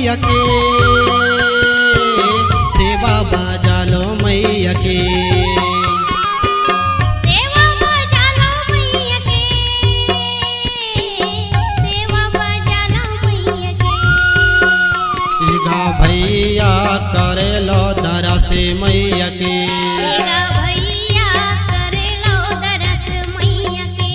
मैया के, सेवा बजा लो मैया के, सेवा बजा लो मैया के, सेवा बजा लो मैया के। ईगा भैया करे लो दरस मैया के, ईगा भैया करे लो दरस मैया के।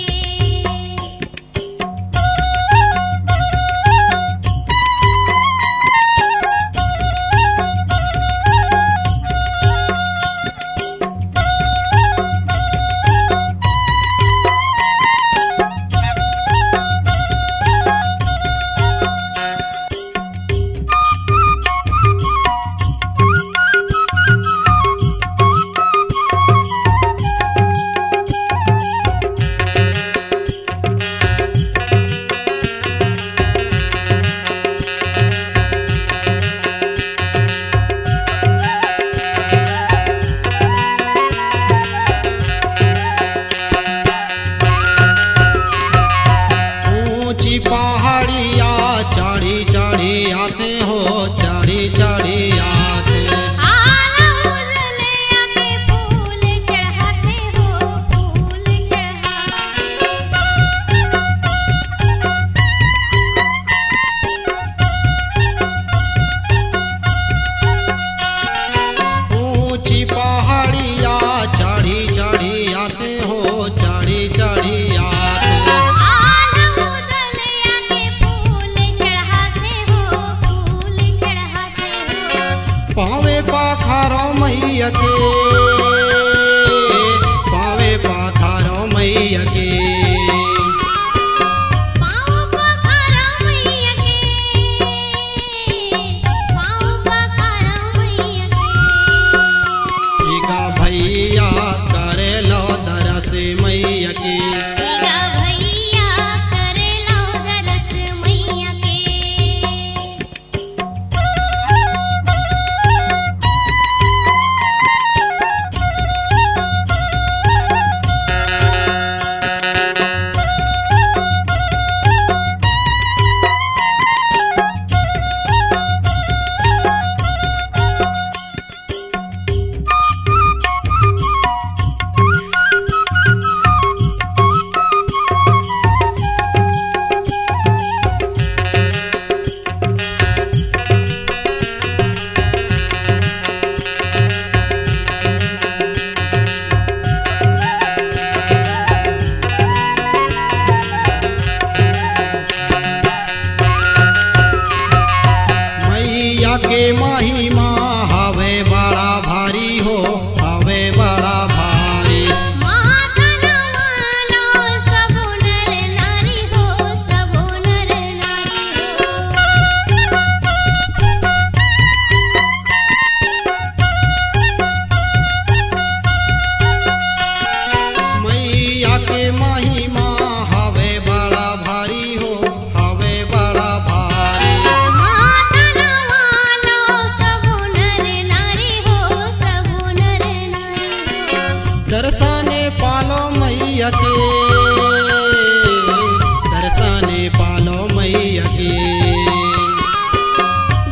पहाड़िया चढ़ी चढ़ी आते हो, चढ़ी चढ़ी आते, आला उजले आके फूल चढ़ाते हो, फूल चढ़ाते। ऊंची पहाड़िया चढ़ी चढ़ी आते हो, चढ़ी चढ़ी आते, आला उजले आके फूल चढ़ाते हो, फूल चढ़ाते हो। पावे पाखारो मैया के, पावे पाखारो मैया के, पाँव पखारा मैया के, पाँव पखारा मैया के। ईगा भैया करे लो दरस मैया के, ईगा भैया करे लो दरस मैया के। मैया के महिमा हवे बड़ा भारी हो, हवे बड़ा भारी, माता नवालो सब नर नारी हो, सब नर नारी हो। मैया के महिमा हवे बड़ा भारी हो, हवे बड़ा भारी, माता नवालो सब नर नारी हो, सब नर नारी हो। दर्शने पालो मैया के, दर्शने पालो मैया के,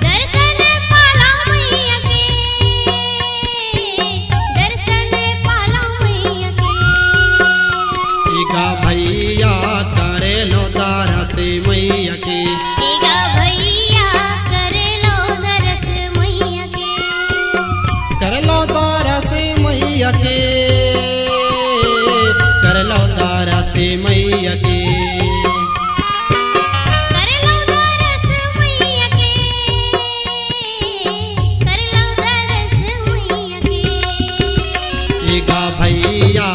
दर्शन पाला मैया के, दर्शन पाला मैया के। ईगा भैया करे लो दरस मैया के, ईगा भैया करे लो दरस मैया के। कर लो दरस मैया के, कर लो दरस मैया के, कर लो दरस मैया के, कर लो दरस मैया के। ईगा भैया